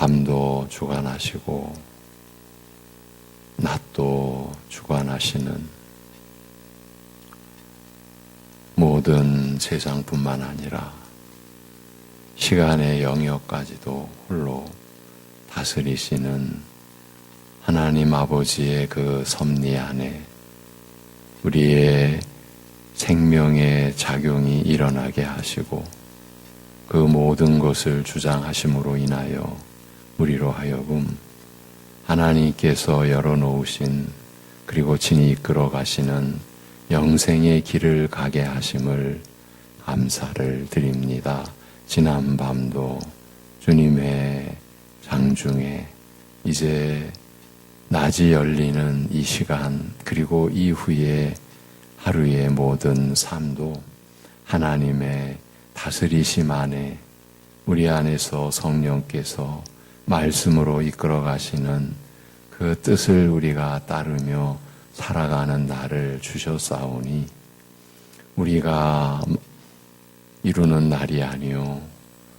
밤도 주관하시고 낮도 주관하시는 모든 세상뿐만 아니라 시간의 영역까지도 홀로 다스리시는 하나님 아버지의 그 섭리 안에 우리의 생명의 작용이 일어나게 하시고 그 모든 것을 주장하심으로 인하여 우리로 하여금 하나님께서 열어놓으신 그리고 친히 이끌어 가시는 영생의 길을 가게 하심을 감사를 드립니다. 지난 밤도 주님의 장중에 이제 낮이 열리는 이 시간 그리고 이후에 하루의 모든 삶도 하나님의 다스리심 안에 우리 안에서 성령께서 말씀으로 이끌어 가시는 그 뜻을 우리가 따르며 살아가는 날을 주셨사오니 우리가 이루는 날이 아니요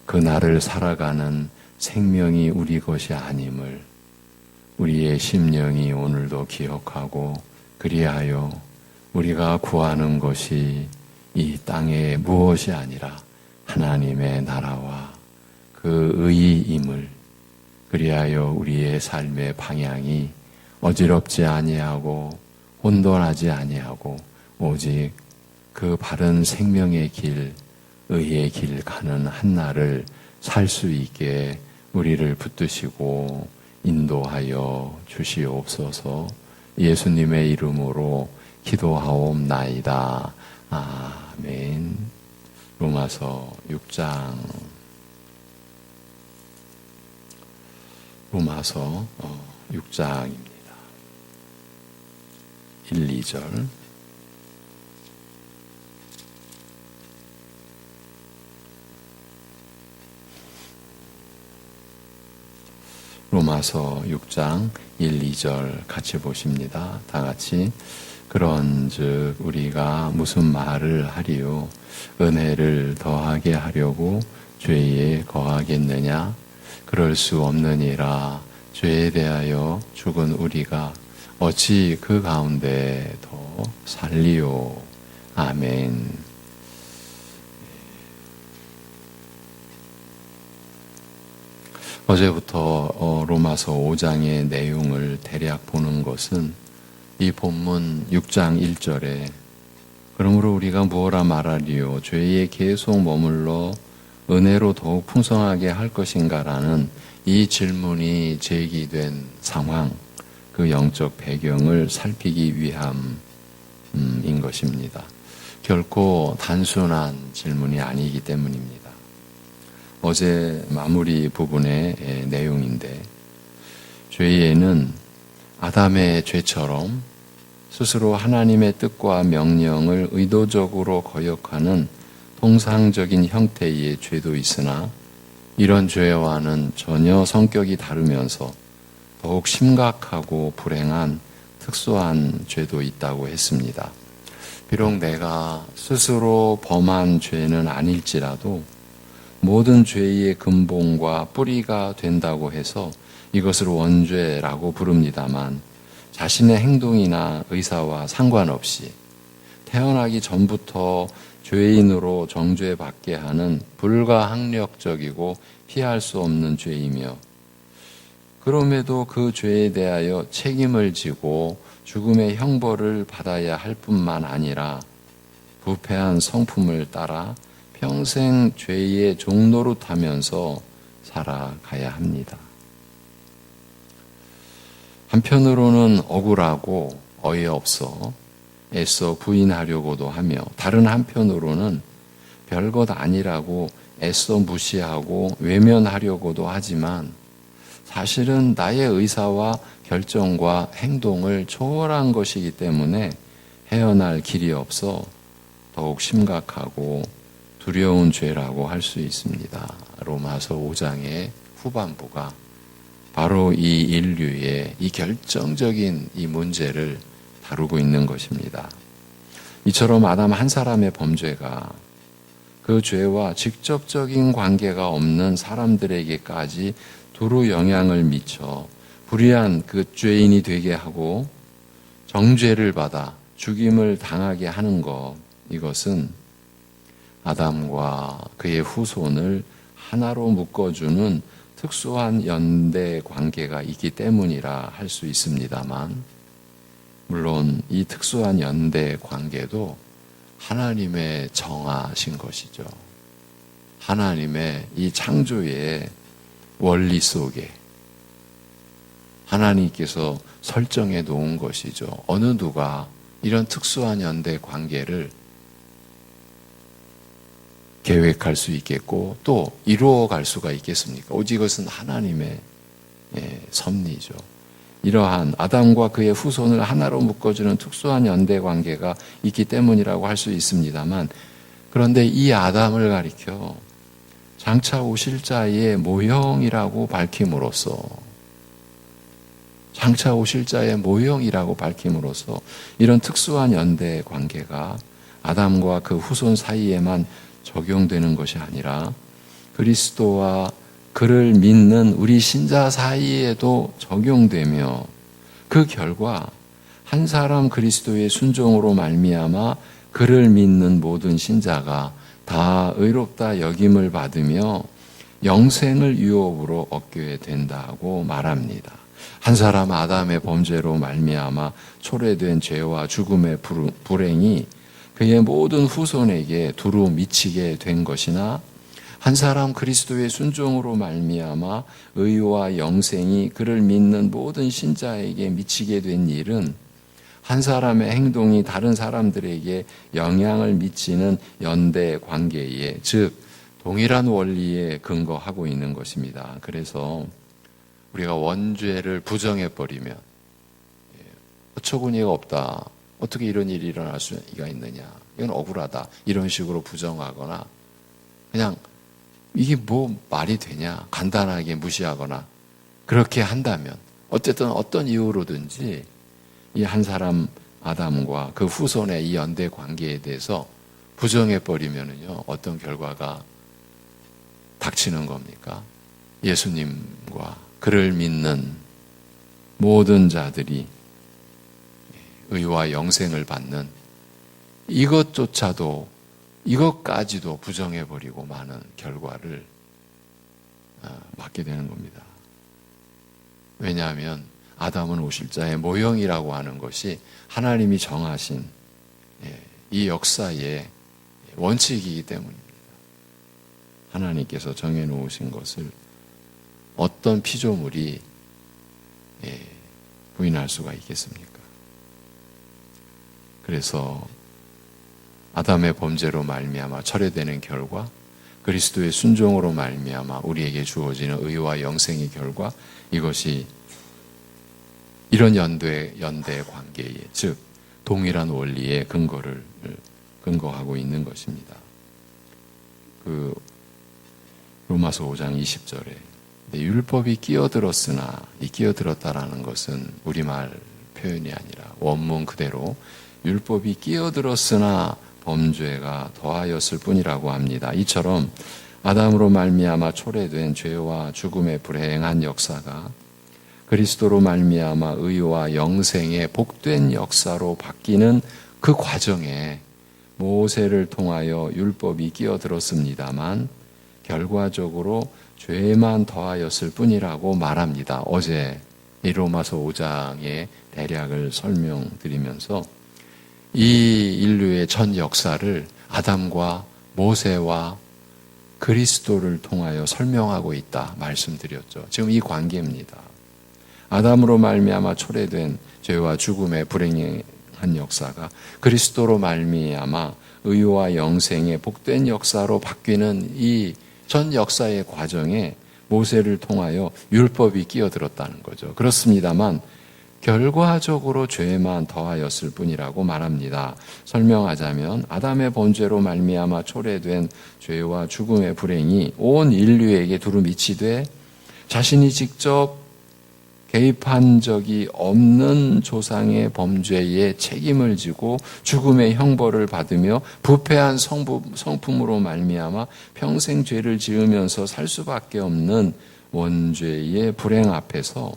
그 날을 살아가는 생명이 우리 것이 아님을 우리의 심령이 오늘도 기억하고 그리하여 우리가 구하는 것이 이 땅에 무엇이 아니라 하나님의 나라와 그 의의임을 그리하여 우리의 삶의 방향이 어지럽지 아니하고 혼돈하지 아니하고 오직 그 바른 생명의 길, 의의 길 가는 한 날을 살 수 있게 우리를 붙드시고 인도하여 주시옵소서. 예수님의 이름으로 기도하옵나이다. 아멘. 로마서 6장 로마서 6장입니다. 1, 2절 로마서 6장 1, 2절 같이 보십니다. 다 같이 그런즉 우리가 무슨 말을 하리요 은혜를 더하게 하려고 죄에 거하겠느냐 그럴 수 없느니라 죄에 대하여 죽은 우리가 어찌 그 가운데 더 살리요. 아멘. 어제부터 로마서 5장의 내용을 대략 보는 것은 이 본문 6장 1절에 그러므로 우리가 무엇라 말하리요 죄에 계속 머물러 은혜로 더욱 풍성하게 할 것인가라는 이 질문이 제기된 상황, 그 영적 배경을 살피기 위함인 것입니다. 결코 단순한 질문이 아니기 때문입니다. 어제 마무리 부분의 내용인데 죄에는 아담의 죄처럼 스스로 하나님의 뜻과 명령을 의도적으로 거역하는 통상적인 형태의 죄도 있으나 이런 죄와는 전혀 성격이 다르면서 더욱 심각하고 불행한 특수한 죄도 있다고 했습니다. 비록 내가 스스로 범한 죄는 아닐지라도 모든 죄의 근본과 뿌리가 된다고 해서 이것을 원죄라고 부릅니다만 자신의 행동이나 의사와 상관없이 태어나기 전부터 죄인으로 정죄받게 하는 불가항력적이고 피할 수 없는 죄이며 그럼에도 그 죄에 대하여 책임을 지고 죽음의 형벌을 받아야 할 뿐만 아니라 부패한 성품을 따라 평생 죄의 종노릇하면서 살아가야 합니다. 한편으로는 억울하고 어이없어 애써 부인하려고도 하며 다른 한편으로는 별것 아니라고 애써 무시하고 외면하려고도 하지만 사실은 나의 의사와 결정과 행동을 초월한 것이기 때문에 헤어날 길이 없어 더욱 심각하고 두려운 죄라고 할 수 있습니다. 로마서 5장의 후반부가 바로 이 인류의 이 결정적인 이 문제를 다루고 있는 것입니다. 이처럼 아담 한 사람의 범죄가 그 죄와 직접적인 관계가 없는 사람들에게까지 두루 영향을 미쳐 불의한 그 죄인이 되게 하고 정죄를 받아 죽임을 당하게 하는 것, 이것은 아담과 그의 후손을 하나로 묶어주는 특수한 연대 관계가 있기 때문이라 할 수 있습니다만, 물론 이 특수한 연대 관계도 하나님의 정하신 것이죠. 하나님의 이 창조의 원리 속에 하나님께서 설정해 놓은 것이죠. 어느 누가 이런 특수한 연대 관계를 계획할 수 있겠고 또 이루어갈 수가 있겠습니까? 오직 이것은 하나님의 섭리죠. 이러한 아담과 그의 후손을 하나로 묶어주는 특수한 연대 관계가 있기 때문이라고 할 수 있습니다만, 그런데 이 아담을 가리켜 장차 오실 자의 모형이라고 밝힘으로써 이런 특수한 연대 관계가 아담과 그 후손 사이에만 적용되는 것이 아니라 그리스도와 그를 믿는 우리 신자 사이에도 적용되며, 그 결과 한 사람 그리스도의 순종으로 말미암아 그를 믿는 모든 신자가 다 의롭다 여김을 받으며 영생을 유업으로 얻게 된다고 말합니다. 한 사람 아담의 범죄로 말미암아 초래된 죄와 죽음의 불행이 그의 모든 후손에게 두루 미치게 된 것이나, 한 사람 그리스도의 순종으로 말미암아 의와 영생이 그를 믿는 모든 신자에게 미치게 된 일은 한 사람의 행동이 다른 사람들에게 영향을 미치는 연대 관계에, 즉 동일한 원리에 근거하고 있는 것입니다. 그래서 우리가 원죄를 부정해버리면 어처구니가 없다, 어떻게 이런 일이 일어날 수가 있느냐, 이건 억울하다, 이런 식으로 부정하거나 그냥 이게 뭐 말이 되냐 간단하게 무시하거나 그렇게 한다면, 어쨌든 어떤 이유로든지 이 한 사람 아담과 그 후손의 이 연대 관계에 대해서 부정해버리면은요, 어떤 결과가 닥치는 겁니까? 예수님과 그를 믿는 모든 자들이 의와 영생을 받는 이것까지도 부정해버리고 많은 결과를 맞게 되는 겁니다. 왜냐하면 아담은 오실 자의 모형이라고 하는 것이 하나님이 정하신 이 역사의 원칙이기 때문입니다. 하나님께서 정해놓으신 것을 어떤 피조물이 부인할 수가 있겠습니까? 그래서 아담의 범죄로 말미암아 철회되는 결과, 그리스도의 순종으로 말미암아 우리에게 주어지는 의와 영생의 결과, 이것이 이런 연대 관계에, 즉 동일한 원리에 근거하고 있는 것입니다. 그 로마서 5장 20절에 율법이 끼어들었으나, 이 끼어들었다라는 것은 우리말 표현이 아니라 원문 그대로 율법이 끼어들었으나 범죄가 더하였을 뿐이라고 합니다. 이처럼 아담으로 말미암아 초래된 죄와 죽음의 불행한 역사가 그리스도로 말미암아 의와 영생의 복된 역사로 바뀌는 그 과정에 모세를 통하여 율법이 끼어들었습니다만 결과적으로 죄만 더하였을 뿐이라고 말합니다. 어제 이 로마서 5장의 대략을 설명드리면서 이 인류의 전 역사를 아담과 모세와 그리스도를 통하여 설명하고 있다 말씀드렸죠. 지금 이 관계입니다. 아담으로 말미암아 초래된 죄와 죽음의 불행한 역사가 그리스도로 말미암아 의와 영생의 복된 역사로 바뀌는 이 전 역사의 과정에 모세를 통하여 율법이 끼어들었다는 거죠. 그렇습니다만 결과적으로 죄만 더하였을 뿐이라고 말합니다. 설명하자면 아담의 범죄로 말미암아 초래된 죄와 죽음의 불행이 온 인류에게 두루 미치되 자신이 직접 개입한 적이 없는 조상의 범죄에 책임을 지고 죽음의 형벌을 받으며 부패한 성품으로 말미암아 평생 죄를 지으면서 살 수밖에 없는 원죄의 불행 앞에서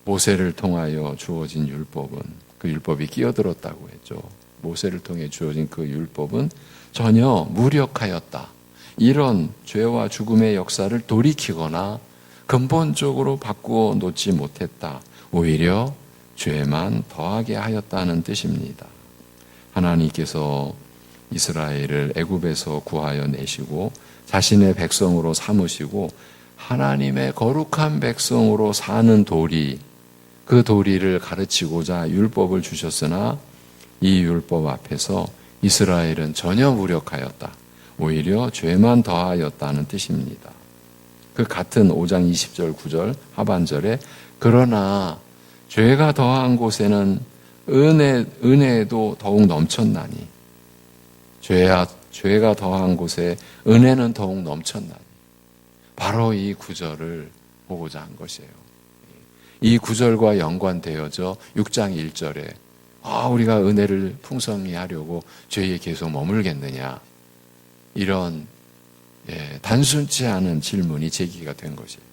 모세를 통하여 주어진 율법은, 그 율법이 끼어들었다고 했죠. 모세를 통해 주어진 그 율법은 전혀 무력하였다. 이런 죄와 죽음의 역사를 돌이키거나 근본적으로 바꾸어 놓지 못했다. 오히려 죄만 더하게 하였다는 뜻입니다. 하나님께서 이스라엘을 애굽에서 구하여 내시고 자신의 백성으로 삼으시고 하나님의 거룩한 백성으로 사는 도리, 그 도리를 가르치고자 율법을 주셨으나 이 율법 앞에서 이스라엘은 전혀 무력하였다. 오히려 죄만 더하였다는 뜻입니다. 그 같은 5장 20절 9절 하반절에 그러나 죄가 더한 곳에는 은혜도 더욱 넘쳤나니, 죄가 더한 곳에 은혜는 더욱 넘쳤나니, 바로 이 구절을 보고자 한 것이에요. 이 구절과 연관되어져 6장 1절에 우리가 은혜를 풍성히 하려고 죄에 계속 머물겠느냐, 이런 단순치 않은 질문이 제기가 된 것이에요.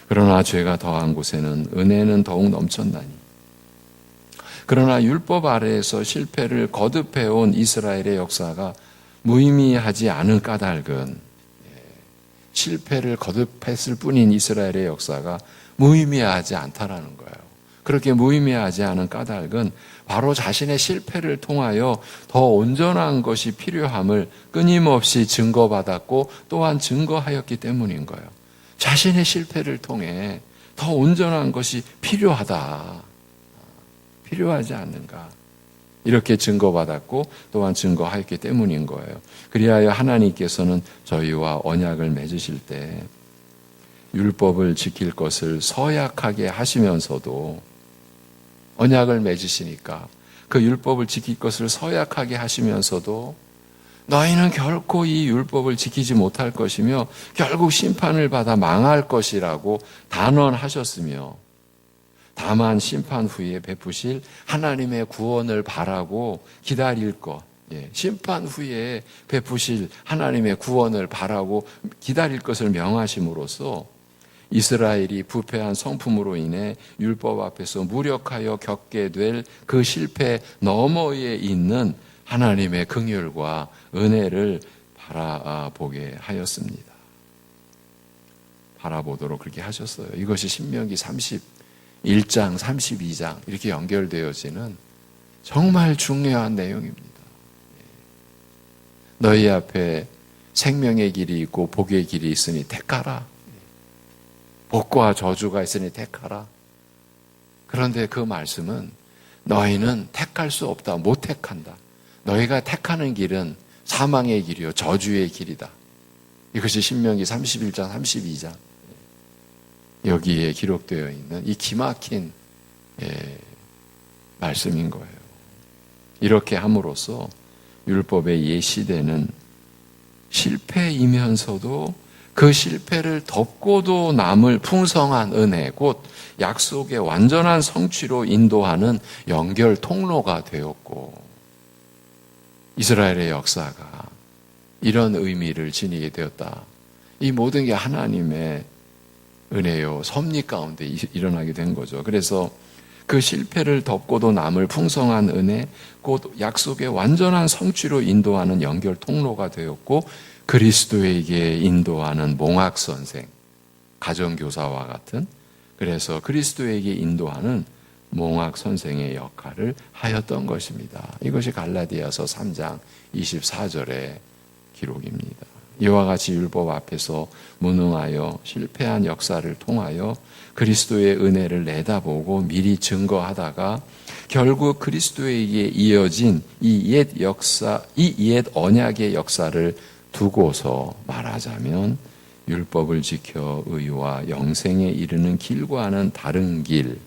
그러나 죄가 더한 곳에는 은혜는 더욱 넘쳤나니. 그러나 율법 아래에서 실패를 거듭해온 이스라엘의 역사가 무의미하지 않은 까닭은, 실패를 거듭했을 뿐인 이스라엘의 역사가 무의미하지 않다라는 거예요. 그렇게 무의미하지 않은 까닭은 바로 자신의 실패를 통하여 더 온전한 것이 필요함을 끊임없이 증거받았고 또한 증거하였기 때문인 거예요. 자신의 실패를 통해 더 온전한 것이 필요하다, 필요하지 않는가, 이렇게 증거받았고 또한 증거하였기 때문인 거예요. 그리하여 하나님께서는 저희와 언약을 맺으실 때 율법을 지킬 것을 서약하게 하시면서도, 언약을 맺으시니까 그 율법을 지킬 것을 서약하게 하시면서도 너희는 결코 이 율법을 지키지 못할 것이며 결국 심판을 받아 망할 것이라고 단언하셨으며, 다만 심판 후에 베푸실 하나님의 구원을 바라고 기다릴 것, 심판 후에 베푸실 하나님의 구원을 바라고 기다릴 것을 명하심으로써 이스라엘이 부패한 성품으로 인해 율법 앞에서 무력하여 겪게 될 그 실패 너머에 있는 하나님의 긍휼과 은혜를 바라보게 하였습니다. 바라보도록 그렇게 하셨어요. 이것이 신명기 31장, 32장 이렇게 연결되어지는 정말 중요한 내용입니다. 너희 앞에 생명의 길이 있고 복의 길이 있으니 택하라. 복과 저주가 있으니 택하라. 그런데 그 말씀은 너희는 택할 수 없다, 못 택한다. 너희가 택하는 길은 사망의 길이요 저주의 길이다. 이것이 신명기 31장 32장 여기에 기록되어 있는 이 기막힌 말씀인 거예요. 이렇게 함으로써 율법의 예시되는 실패이면서도 그 실패를 덮고도 남을 풍성한 은혜, 곧 약속의 완전한 성취로 인도하는 연결 통로가 되었고, 이스라엘의 역사가 이런 의미를 지니게 되었다. 이 모든 게 하나님의 은혜요 섭리 가운데 일어나게 된 거죠. 그래서 그 실패를 덮고도 남을 풍성한 은혜, 곧 약속의 완전한 성취로 인도하는 연결 통로가 되었고, 그리스도에게 인도하는 몽학선생, 가정교사와 같은, 그래서 그리스도에게 인도하는 몽학선생의 역할을 하였던 것입니다. 이것이 갈라디아서 3장 24절의 기록입니다. 이와 같이 율법 앞에서 무능하여 실패한 역사를 통하여 그리스도의 은혜를 내다보고 미리 증거하다가 결국 그리스도에게 이어진 이 옛 언약의 역사를 두고서 말하자면 율법을 지켜 의와 영생에 이르는 길과는 다른 길,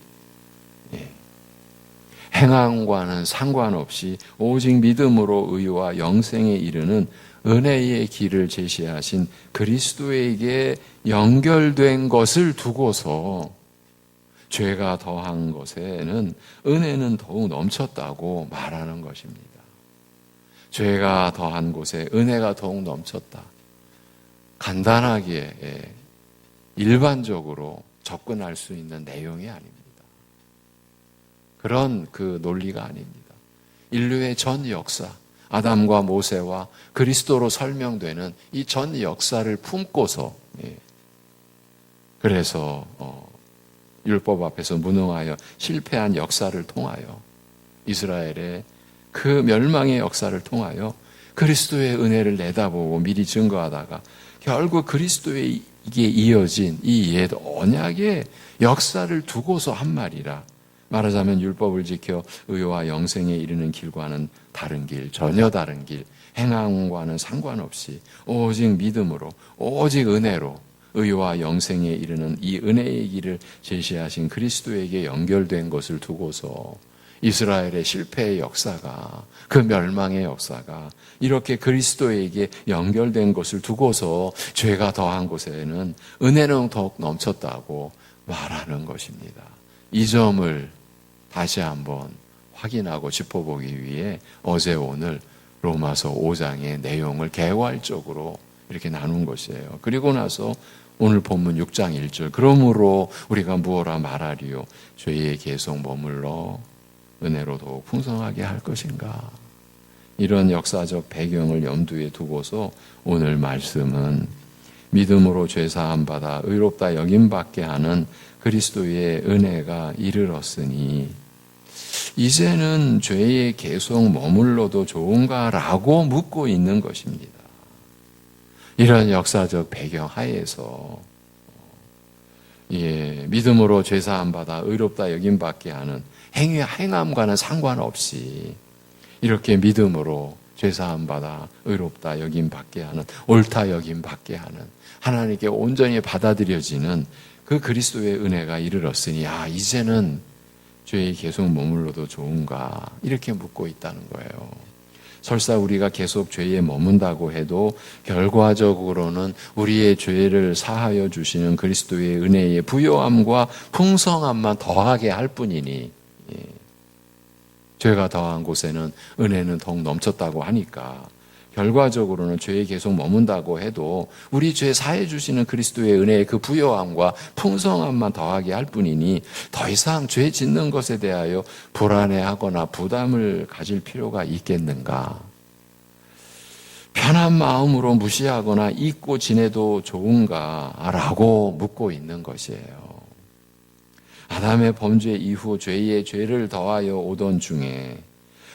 행함과는 상관없이 오직 믿음으로 의와 영생에 이르는 은혜의 길을 제시하신 그리스도에게 연결된 것을 두고서 죄가 더한 것에는 은혜는 더욱 넘쳤다고 말하는 것입니다. 죄가 더한 곳에 은혜가 더욱 넘쳤다. 간단하게 일반적으로 접근할 수 있는 내용이 아닙니다. 그런 그 논리가 아닙니다. 인류의 전 역사, 아담과 모세와 그리스도로 설명되는 이 전 역사를 품고서 그래서 율법 앞에서 무능하여 실패한 역사를 통하여 이스라엘의 그 멸망의 역사를 통하여 그리스도의 은혜를 내다보고 미리 증거하다가 결국 그리스도에게 이어진 이 옛 언약의 역사를 두고서 한 말이라. 말하자면 율법을 지켜 의와 영생에 이르는 길과는 다른 길, 전혀 다른 길, 행함과는 상관없이 오직 믿음으로, 오직 은혜로 의와 영생에 이르는 이 은혜의 길을 제시하신 그리스도에게 연결된 것을 두고서 이스라엘의 실패의 역사가, 그 멸망의 역사가 이렇게 그리스도에게 연결된 것을 두고서 죄가 더한 곳에는 은혜는 더욱 넘쳤다고 말하는 것입니다. 이 점을 다시 한번 확인하고 짚어보기 위해 어제 오늘 로마서 5장의 내용을 개괄적으로 이렇게 나눈 것이에요. 그리고 나서 오늘 본문 6장 1절, 그러므로 우리가 무엇라 말하리요? 죄에 계속 머물러 은혜로 더욱 풍성하게 할 것인가? 이런 역사적 배경을 염두에 두고서 오늘 말씀은 믿음으로 죄사함 받아 의롭다 여김받게 하는 그리스도의 은혜가 이르렀으니 이제는 죄에 계속 머물러도 좋은가라고 묻고 있는 것입니다. 이런 역사적 배경 하에서 믿음으로 죄사함 받아 의롭다 여김받게 하는 행함과는 상관없이 이렇게 믿음으로 죄사함 받아 의롭다 여김받게 하는, 옳다 여김받게 하는, 하나님께 온전히 받아들여지는 그 그리스도의 은혜가 이르렀으니 이제는 죄에 계속 머물러도 좋은가, 이렇게 묻고 있다는 거예요. 설사 우리가 계속 죄에 머문다고 해도 결과적으로는 우리의 죄를 사하여 주시는 그리스도의 은혜의 부요함과 풍성함만 더하게 할 뿐이니, 죄가 더한 곳에는 은혜는 더욱 넘쳤다고 하니까 결과적으로는 죄에 계속 머문다고 해도 우리 죄 사해 주시는 그리스도의 은혜의 그 부요함과 풍성함만 더하게 할 뿐이니 더 이상 죄 짓는 것에 대하여 불안해하거나 부담을 가질 필요가 있겠는가? 편한 마음으로 무시하거나 잊고 지내도 좋은가라고 묻고 있는 것이에요. 아담의 범죄 이후 죄에 죄를 더하여 오던 중에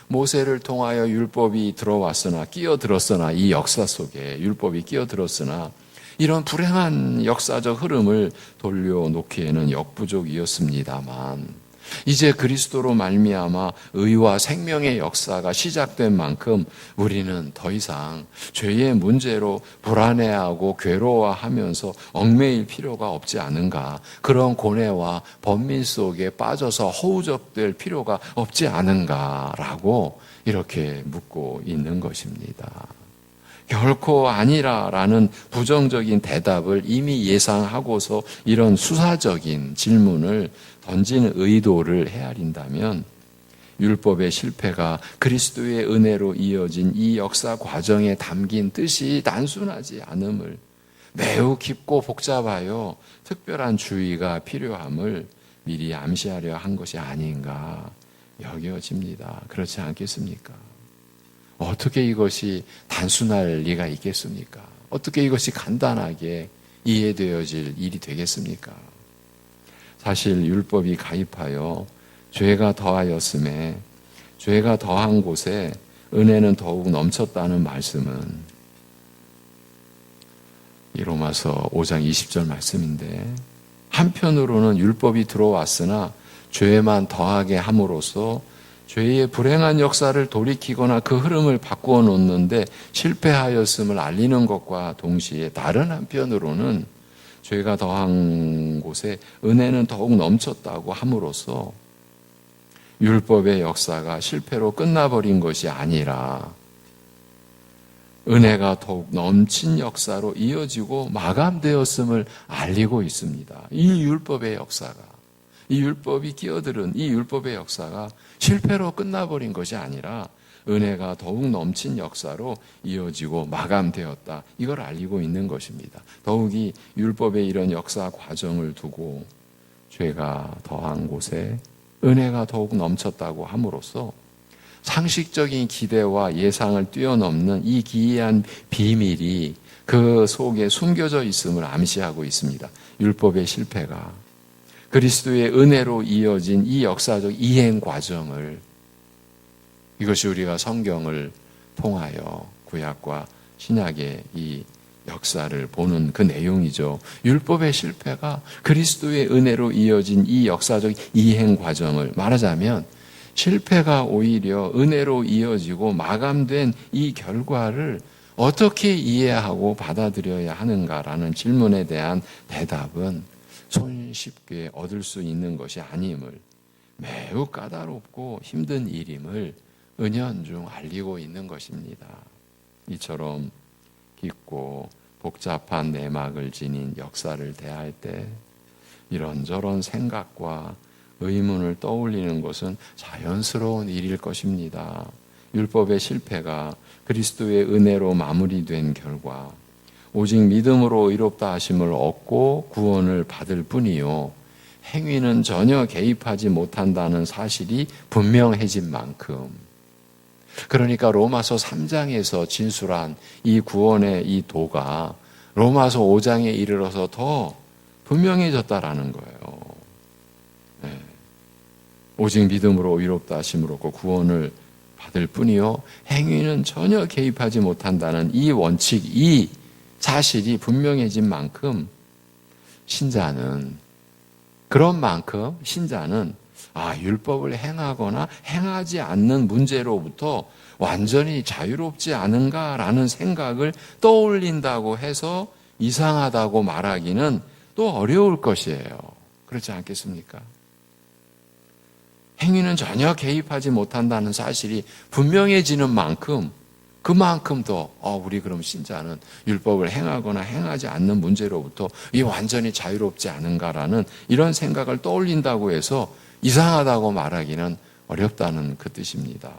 모세를 통하여 율법이 들어왔으나, 끼어들었으나, 이 역사 속에 율법이 끼어들었으나 이런 불행한 역사적 흐름을 돌려놓기에는 역부족이었습니다만 이제 그리스도로 말미암아 의와 생명의 역사가 시작된 만큼 우리는 더 이상 죄의 문제로 불안해하고 괴로워하면서 얽매일 필요가 없지 않은가, 그런 고뇌와 번민 속에 빠져서 허우적될 필요가 없지 않은가라고 이렇게 묻고 있는 것입니다. 결코 아니라라는 부정적인 대답을 이미 예상하고서 이런 수사적인 질문을 던지는 의도를 헤아린다면 율법의 실패가 그리스도의 은혜로 이어진 이 역사 과정에 담긴 뜻이 단순하지 않음을, 매우 깊고 복잡하여 특별한 주의가 필요함을 미리 암시하려 한 것이 아닌가 여겨집니다. 그렇지 않겠습니까? 어떻게 이것이 단순할 리가 있겠습니까? 어떻게 이것이 간단하게 이해되어질 일이 되겠습니까? 사실 율법이 가입하여 죄가 더하였음에 죄가 더한 곳에 은혜는 더욱 넘쳤다는 말씀은 이 로마서 5장 20절 말씀인데, 한편으로는 율법이 들어왔으나 죄만 더하게 함으로써 죄의 불행한 역사를 돌이키거나 그 흐름을 바꾸어 놓는데 실패하였음을 알리는 것과 동시에 다른 한편으로는 죄가 더한 곳에 은혜는 더욱 넘쳤다고 함으로써 율법의 역사가 실패로 끝나버린 것이 아니라 은혜가 더욱 넘친 역사로 이어지고 마감되었음을 알리고 있습니다. 이 율법의 역사가, 이 율법이 끼어들은 이 율법의 역사가 실패로 끝나버린 것이 아니라 은혜가 더욱 넘친 역사로 이어지고 마감되었다. 이걸 알리고 있는 것입니다. 더욱이 율법의 이런 역사 과정을 두고 죄가 더한 곳에 은혜가 더욱 넘쳤다고 함으로써 상식적인 기대와 예상을 뛰어넘는 이 기이한 비밀이 그 속에 숨겨져 있음을 암시하고 있습니다. 율법의 실패가 그리스도의 은혜로 이어진 이 역사적 이행 과정을, 이것이 우리가 성경을 통하여 구약과 신약의 이 역사를 보는 그 내용이죠. 율법의 실패가 그리스도의 은혜로 이어진 이 역사적 이행 과정을, 말하자면 실패가 오히려 은혜로 이어지고 마감된 이 결과를 어떻게 이해하고 받아들여야 하는가라는 질문에 대한 대답은 손쉽게 얻을 수 있는 것이 아님을, 매우 까다롭고 힘든 일임을 은연중 알리고 있는 것입니다. 이처럼 깊고 복잡한 내막을 지닌 역사를 대할 때 이런저런 생각과 의문을 떠올리는 것은 자연스러운 일일 것입니다. 율법의 실패가 그리스도의 은혜로 마무리된 결과 오직 믿음으로 의롭다 하심을 얻고 구원을 받을 뿐이요, 행위는 전혀 개입하지 못한다는 사실이 분명해진 만큼, 그러니까 로마서 3장에서 진술한 이 구원의 이 도가 로마서 5장에 이르러서 더 분명해졌다라는 거예요. 네. 오직 믿음으로 의롭다 하심을 얻고 구원을 받을 뿐이요, 행위는 전혀 개입하지 못한다는 이 원칙, 이 사실이 분명해진 만큼 그런 만큼 신자는 율법을 행하거나 행하지 않는 문제로부터 완전히 자유롭지 않은가라는 생각을 떠올린다고 해서 이상하다고 말하기는 또 어려울 것이에요. 그렇지 않겠습니까? 행위는 전혀 개입하지 못한다는 사실이 분명해지는 만큼, 그만큼 더 우리 그럼 신자는 율법을 행하거나 행하지 않는 문제로부터 이 완전히 자유롭지 않은가라는 이런 생각을 떠올린다고 해서 이상하다고 말하기는 어렵다는 그 뜻입니다.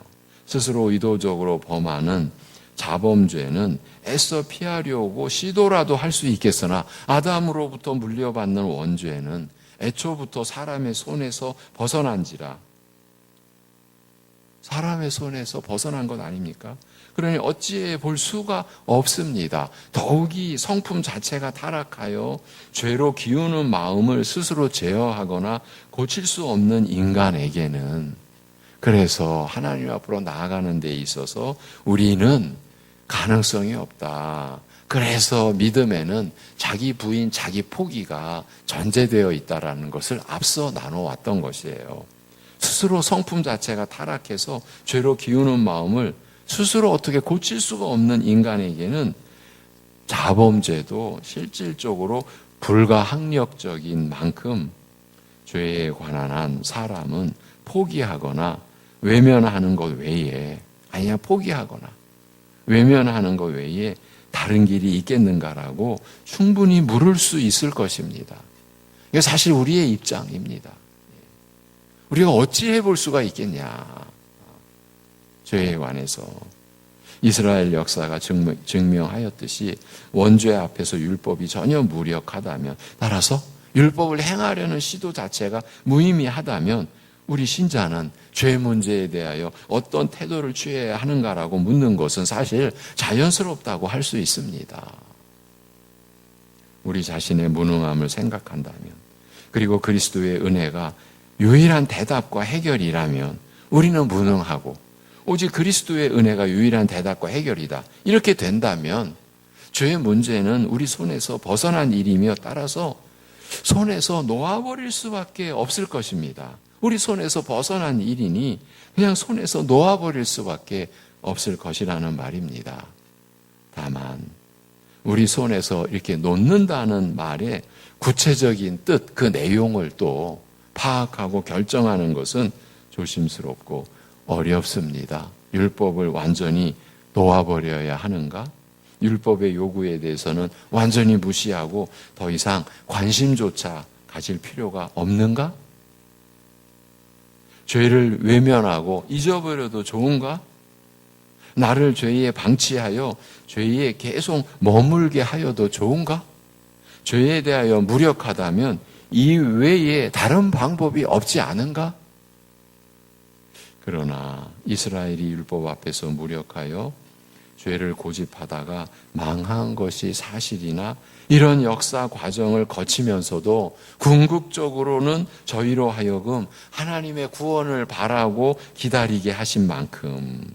스스로 의도적으로 범하는 자범죄는 애써 피하려고 시도라도 할 수 있겠으나 아담으로부터 물려받는 원죄는 애초부터 사람의 손에서 벗어난지라. 사람의 손에서 벗어난 것 아닙니까? 그러니 어찌해 볼 수가 없습니다. 더욱이 성품 자체가 타락하여 죄로 기우는 마음을 스스로 제어하거나 고칠 수 없는 인간에게는, 그래서 하나님 앞으로 나아가는 데 있어서 우리는 가능성이 없다. 그래서 믿음에는 자기 부인, 자기 포기가 전제되어 있다라는 것을 앞서 나눠왔던 것이에요. 스스로 성품 자체가 타락해서 죄로 기우는 마음을 스스로 어떻게 고칠 수가 없는 인간에게는 자범죄도 실질적으로 불가항력적인 만큼 죄에 관한 한 사람은 포기하거나 외면하는 것 외에, 포기하거나 외면하는 것 외에 다른 길이 있겠는가라고 충분히 물을 수 있을 것입니다. 이게 사실 우리의 입장입니다. 우리가 어찌 해볼 수가 있겠냐. 죄에 관해서 이스라엘 역사가 증명하였듯이 원죄 앞에서 율법이 전혀 무력하다면, 따라서 율법을 행하려는 시도 자체가 무의미하다면 우리 신자는 죄 문제에 대하여 어떤 태도를 취해야 하는가라고 묻는 것은 사실 자연스럽다고 할 수 있습니다. 우리 자신의 무능함을 생각한다면, 그리고 그리스도의 은혜가 유일한 대답과 해결이라면 우리는 무능하고 오직 그리스도의 은혜가 유일한 대답과 해결이다. 이렇게 된다면 죄의 문제는 우리 손에서 벗어난 일이며, 따라서 손에서 놓아버릴 수밖에 없을 것입니다. 우리 손에서 벗어난 일이니 그냥 손에서 놓아버릴 수밖에 없을 것이라는 말입니다. 다만 우리 손에서 이렇게 놓는다는 말의 구체적인 뜻, 그 내용을 또 파악하고 결정하는 것은 조심스럽고 어렵습니다. 율법을 완전히 놓아버려야 하는가? 율법의 요구에 대해서는 완전히 무시하고 더 이상 관심조차 가질 필요가 없는가? 죄를 외면하고 잊어버려도 좋은가? 나를 죄에 방치하여 죄에 계속 머물게 하여도 좋은가? 죄에 대하여 무력하다면 이 외에 다른 방법이 없지 않은가? 그러나 이스라엘이 율법 앞에서 무력하여 죄를 고집하다가 망한 것이 사실이나 이런 역사 과정을 거치면서도 궁극적으로는 저희로 하여금 하나님의 구원을 바라고 기다리게 하신 만큼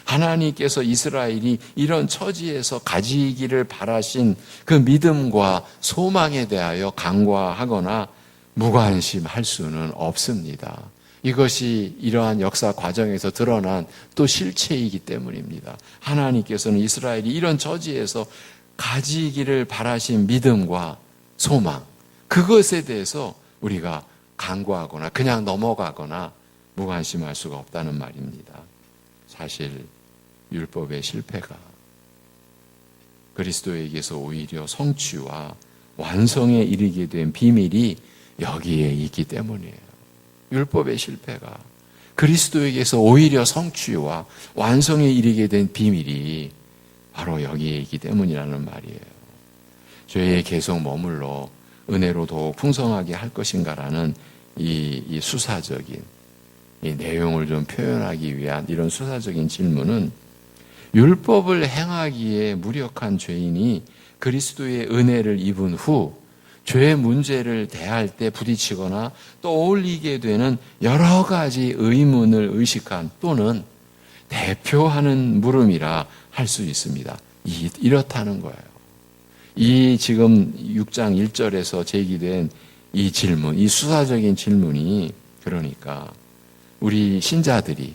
하나님께서 이스라엘이 이런 처지에서 가지기를 바라신 그 믿음과 소망에 대하여 간과하거나 무관심할 수는 없습니다. 이것이 이러한 역사 과정에서 드러난 또 실체이기 때문입니다. 하나님께서는 이스라엘이 이런 처지에서 가지기를 바라신 믿음과 소망, 그것에 대해서 우리가 간과하거나 그냥 넘어가거나 무관심할 수가 없다는 말입니다. 사실 율법의 실패가 그리스도에게서 오히려 성취와 완성에 이르게 된 비밀이 여기에 있기 때문이에요. 율법의 실패가 그리스도에게서 오히려 성취와 완성에 이르게 된 비밀이 바로 여기에 있기 때문이라는 말이에요. 죄에 계속 머물러 은혜로 더욱 풍성하게 할 것인가라는 이 수사적인 이 내용을 좀 표현하기 위한 이런 수사적인 질문은 율법을 행하기에 무력한 죄인이 그리스도의 은혜를 입은 후 죄의 문제를 대할 때 부딪히거나 떠올리게 되는 여러 가지 의문을 의식한 또는 대표하는 물음이라 할 수 있습니다. 이렇다는 거예요. 이 지금 6장 1절에서 제기된 이 질문, 이 수사적인 질문이 그러니까 우리 신자들이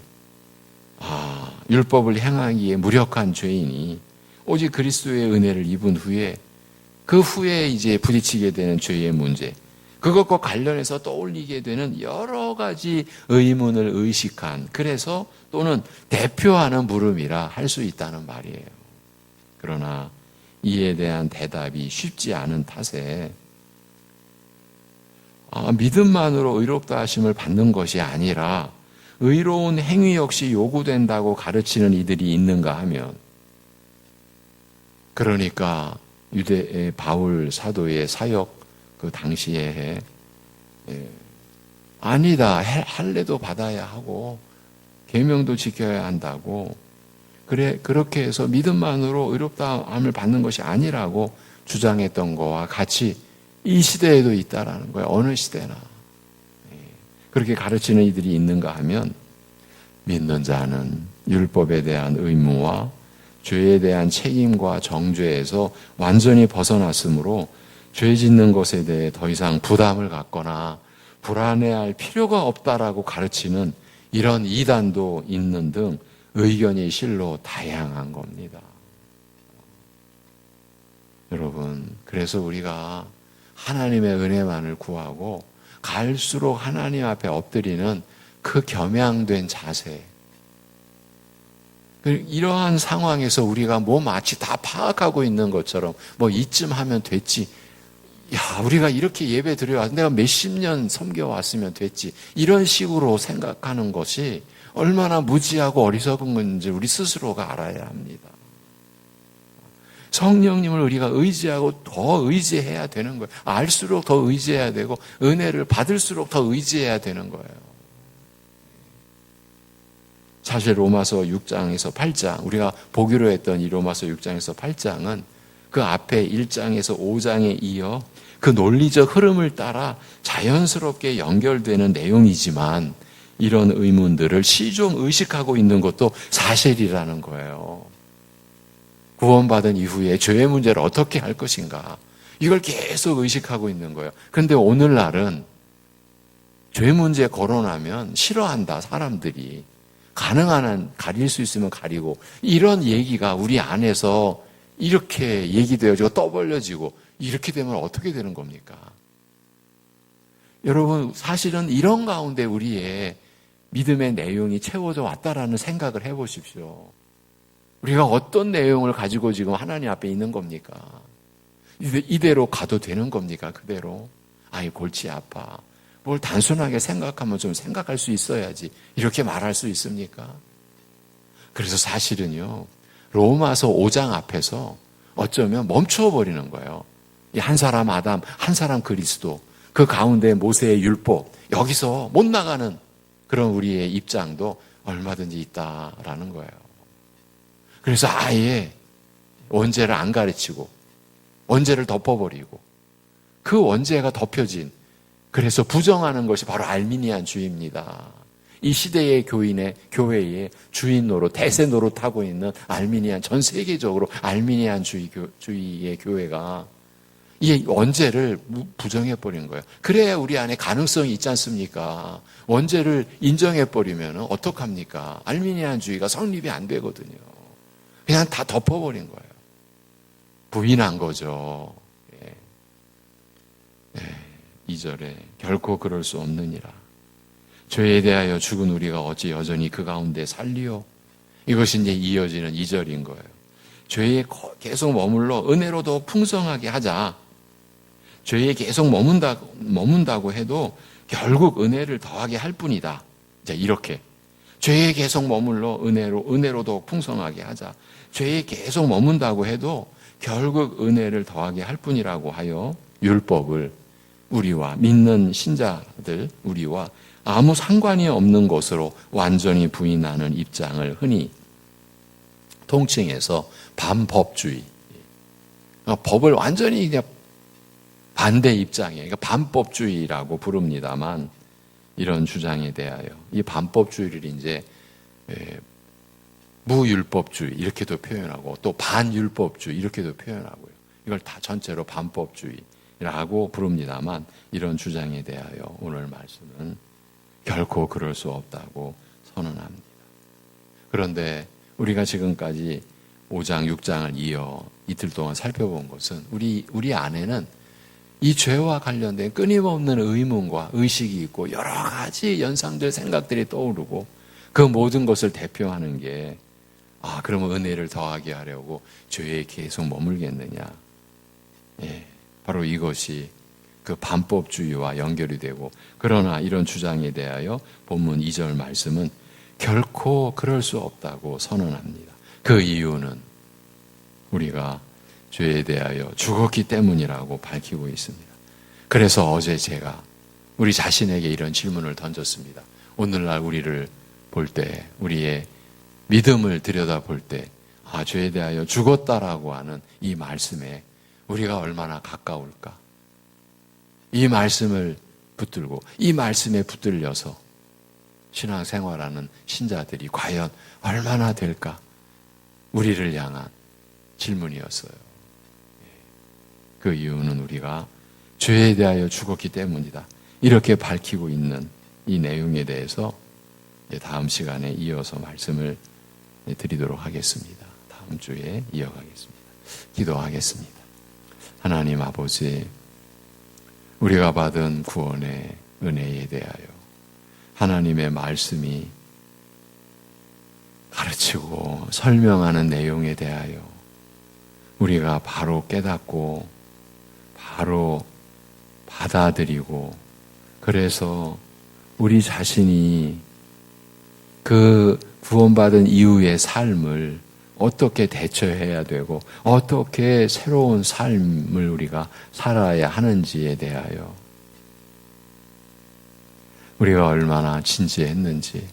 율법을 행하기에 무력한 죄인이 오직 그리스도의 은혜를 입은 후에 그 후에 이제 부딪히게 되는 죄의 문제, 그것과 관련해서 떠올리게 되는 여러 가지 의문을 의식한, 그래서 또는 대표하는 물음이라 할 수 있다는 말이에요. 그러나 이에 대한 대답이 쉽지 않은 탓에 믿음만으로 의롭다 하심을 받는 것이 아니라 의로운 행위 역시 요구된다고 가르치는 이들이 있는가 하면, 그러니까 유대 바울 사도의 사역 그 당시에 아니다, 할례도 받아야 하고 계명도 지켜야 한다고, 그래 그렇게 해서 믿음만으로 의롭다함을 받는 것이 아니라고 주장했던 거와 같이 이 시대에도 있다라는 거예요. 어느 시대나 그렇게 가르치는 이들이 있는가 하면, 믿는 자는 율법에 대한 의무와 죄에 대한 책임과 정죄에서 완전히 벗어났으므로 죄 짓는 것에 대해 더 이상 부담을 갖거나 불안해할 필요가 없다라고 가르치는 이런 이단도 있는 등 의견이 실로 다양한 겁니다. 여러분, 그래서 우리가 하나님의 은혜만을 구하고 갈수록 하나님 앞에 엎드리는 그 겸양된 자세, 이러한 상황에서 우리가 뭐 마치 다 파악하고 있는 것처럼 이쯤 하면 됐지, 우리가 이렇게 예배 드려왔, 내가 몇십 년 섬겨왔으면 됐지, 이런 식으로 생각하는 것이 얼마나 무지하고 어리석은 건지 우리 스스로가 알아야 합니다. 성령님을 우리가 의지하고 더 의지해야 되는 거예요. 알수록 더 의지해야 되고 은혜를 받을수록 더 의지해야 되는 거예요. 사실 로마서 6장에서 8장, 우리가 보기로 했던 이 로마서 6장에서 8장은 그 앞에 1장에서 5장에 이어 그 논리적 흐름을 따라 자연스럽게 연결되는 내용이지만 이런 의문들을 시종 의식하고 있는 것도 사실이라는 거예요. 구원받은 이후에 죄의 문제를 어떻게 할 것인가, 이걸 계속 의식하고 있는 거예요. 그런데 오늘날은 죄 문제 거론하면 싫어한다, 사람들이. 가능한 한 가릴 수 있으면 가리고, 이런 얘기가 우리 안에서 이렇게 얘기되어지고 떠벌려지고, 이렇게 되면 어떻게 되는 겁니까? 여러분, 사실은 이런 가운데 우리의 믿음의 내용이 채워져 왔다라는 생각을 해보십시오. 우리가 어떤 내용을 가지고 지금 하나님 앞에 있는 겁니까? 이대로 가도 되는 겁니까? 그대로? 골치 아파. 뭘 단순하게 생각하면 좀 생각할 수 있어야지 이렇게 말할 수 있습니까? 그래서 사실은요, 로마서 5장 앞에서 어쩌면 멈추어버리는 거예요. 이 한 사람 아담, 한 사람 그리스도, 그 가운데 모세의 율법, 여기서 못 나가는 그런 우리의 입장도 얼마든지 있다라는 거예요. 그래서 아예 원죄를 안 가르치고 원죄를 덮어버리고 그 원죄가 덮여진, 그래서 부정하는 것이 바로 알미니안주의입니다. 이 시대의 교회의 주인 노릇, 대세 노릇하고 있는 알미니안, 전 세계적으로 알미니안주의의 교회가 이 원죄를 부정해버린 거예요. 그래야 우리 안에 가능성이 있지 않습니까? 원죄를 인정해버리면 어떡합니까? 알미니안주의가 성립이 안 되거든요. 그냥 다 덮어버린 거예요. 부인한 거죠. 2절에 결코 그럴 수 없느니라. 죄에 대하여 죽은 우리가 어찌 여전히 그 가운데 살리요? 이것이 이제 이어지는 2절인 거예요. 죄에 계속 머물러 은혜로도 풍성하게 하자. 죄에 계속 머문다고 해도 결국 은혜를 더하게 할 뿐이다. 이제 이렇게. 죄에 계속 머물러 은혜로도 풍성하게 하자. 죄에 계속 머문다고 해도 결국 은혜를 더하게 할 뿐이라고 하여 율법을 우리와 믿는 신자들, 우리와 아무 상관이 없는 것으로 완전히 부인하는 입장을 흔히 통칭해서 반법주의. 법을 완전히 그냥 반대 입장이에요. 그러니까 반법주의라고 부릅니다만, 이런 주장에 대하여 이 반법주의를 이제 무율법주의 이렇게도 표현하고 또 반율법주의 이렇게도 표현하고요. 이걸 다 전체로 반법주의라고 부릅니다만, 이런 주장에 대하여 오늘 말씀은 결코 그럴 수 없다고 선언합니다. 그런데 우리가 지금까지 5장, 6장을 이어 이틀 동안 살펴본 것은 우리 안에는 이 죄와 관련된 끊임없는 의문과 의식이 있고 여러 가지 연상들, 생각들이 떠오르고 그 모든 것을 대표하는 게 그러면 은혜를 더하게 하려고 죄에 계속 머물겠느냐. 바로 이것이 그 반법주의와 연결이 되고, 그러나 이런 주장에 대하여 본문 2절 말씀은 결코 그럴 수 없다고 선언합니다. 그 이유는 우리가 죄에 대하여 죽었기 때문이라고 밝히고 있습니다. 그래서 어제 제가 우리 자신에게 이런 질문을 던졌습니다. 오늘날 우리를 볼 때, 우리의 믿음을 들여다볼 때, 죄에 대하여 죽었다라고 하는 이 말씀에 우리가 얼마나 가까울까? 이 말씀을 붙들고 이 말씀에 붙들려서 신앙생활하는 신자들이 과연 얼마나 될까? 우리를 향한 질문이었어요. 그 이유는 우리가 죄에 대하여 죽었기 때문이다. 이렇게 밝히고 있는 이 내용에 대해서 다음 시간에 이어서 말씀을 드리도록 하겠습니다. 다음 주에 이어가겠습니다. 기도하겠습니다. 하나님 아버지, 우리가 받은 구원의 은혜에 대하여 하나님의 말씀이 가르치고 설명하는 내용에 대하여 우리가 바로 깨닫고 바로 받아들이고, 그래서 우리 자신이 그 구원받은 이후의 삶을 어떻게 대처해야 되고 어떻게 새로운 삶을 우리가 살아야 하는지에 대하여 우리가 얼마나 진지했는지,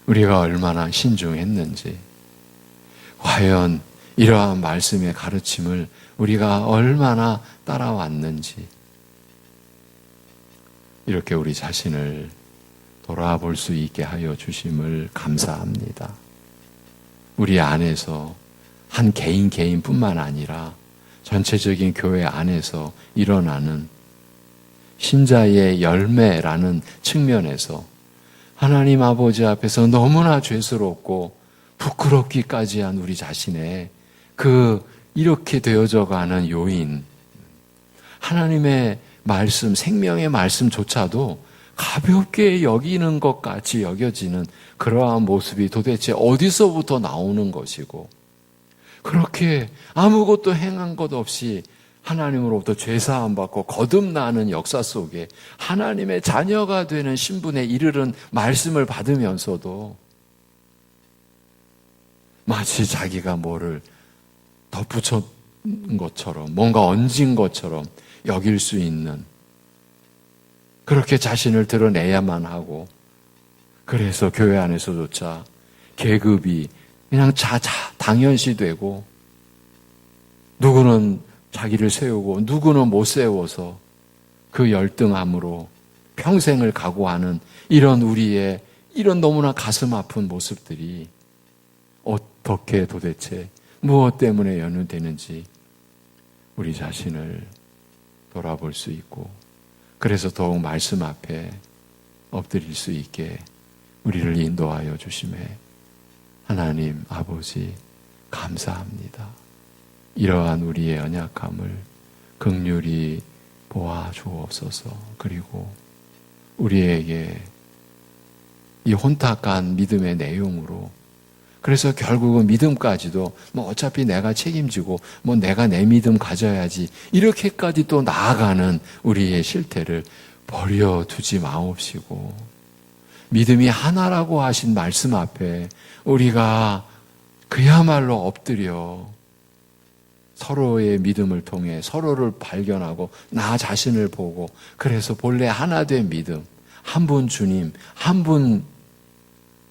우리가 얼마나 신중했는지, 과연 이러한 말씀의 가르침을 우리가 얼마나 따라왔는지, 이렇게 우리 자신을 돌아볼 수 있게 하여 주심을 감사합니다. 우리 안에서 한 개인뿐만 아니라 전체적인 교회 안에서 일어나는 신자의 열매라는 측면에서 하나님 아버지 앞에서 너무나 죄스럽고 부끄럽기까지 한 우리 자신의 이렇게 되어져 가는 요인, 하나님의 말씀, 생명의 말씀조차도 가볍게 여기는 것 같이 여겨지는 그러한 모습이 도대체 어디서부터 나오는 것이고, 그렇게 아무것도 행한 것 없이 하나님으로부터 죄사함 받고 거듭나는 역사 속에 하나님의 자녀가 되는 신분에 이르는 말씀을 받으면서도 마치 자기가 뭐를 덧붙인 것처럼 뭔가 얹은 것처럼 여길 수 있는, 그렇게 자신을 드러내야만 하고, 그래서 교회 안에서조차 계급이 그냥 당연시되고, 누구는 자기를 세우고 누구는 못 세워서 그 열등함으로 평생을 각오하는 이런 우리의 이런 너무나 가슴 아픈 모습들이 어떻게 도대체 무엇 때문에 연루되는지 우리 자신을 돌아볼 수 있고, 그래서 더욱 말씀 앞에 엎드릴 수 있게 우리를 인도하여 주심에 하나님 아버지 감사합니다. 이러한 우리의 연약함을 긍휼히 보아 주옵소서. 그리고 우리에게 이 혼탁한 믿음의 내용으로, 그래서 결국은 믿음까지도 뭐 어차피 내가 책임지고 뭐 내가 내 믿음 가져야지 이렇게까지 또 나아가는 우리의 실태를 버려두지 마옵시고, 믿음이 하나라고 하신 말씀 앞에 우리가 그야말로 엎드려 서로의 믿음을 통해 서로를 발견하고 나 자신을 보고, 그래서 본래 하나 된 믿음, 한 분 주님, 한 분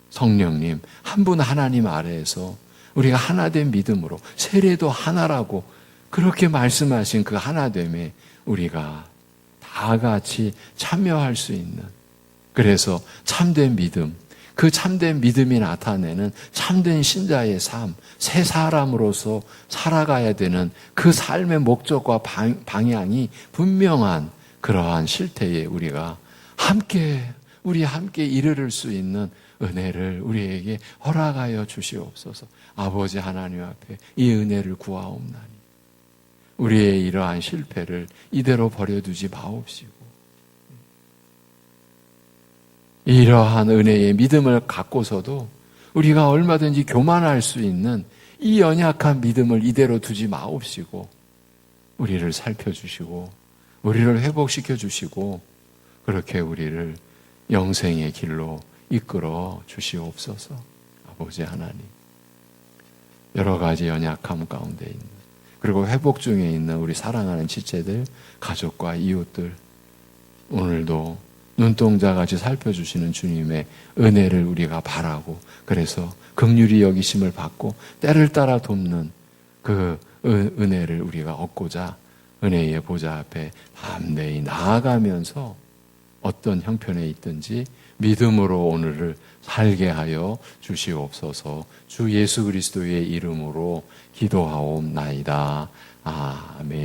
성령님, 한 분 하나님 아래에서 우리가 하나 된 믿음으로 세례도 하나라고 그렇게 말씀하신 그 하나됨에 우리가 다 같이 참여할 수 있는, 그래서 참된 믿음, 그 참된 믿음이 나타내는 참된 신자의 삶, 새 사람으로서 살아가야 되는 그 삶의 목적과 방향이 분명한 그러한 실태에 우리가 함께 이르를 수 있는 은혜를 우리에게 허락하여 주시옵소서. 아버지 하나님 앞에 이 은혜를 구하옵나니 우리의 이러한 실패를 이대로 버려두지 마옵시고, 이러한 은혜의 믿음을 갖고서도 우리가 얼마든지 교만할 수 있는 이 연약한 믿음을 이대로 두지 마옵시고, 우리를 살펴주시고 우리를 회복시켜 주시고, 그렇게 우리를 영생의 길로 이끌어 주시옵소서. 아버지 하나님, 여러 가지 연약함 가운데 있는, 그리고 회복 중에 있는 우리 사랑하는 지체들, 가족과 이웃들, 오늘도 눈동자같이 살펴주시는 주님의 은혜를 우리가 바라고, 그래서 긍휼히 여기심을 받고 때를 따라 돕는 그 은혜를 우리가 얻고자 은혜의 보좌 앞에 담대히 나아가면서 어떤 형편에 있든지 믿음으로 오늘을 살게 하여 주시옵소서. 주 예수 그리스도의 이름으로 기도하옵나이다. 아멘.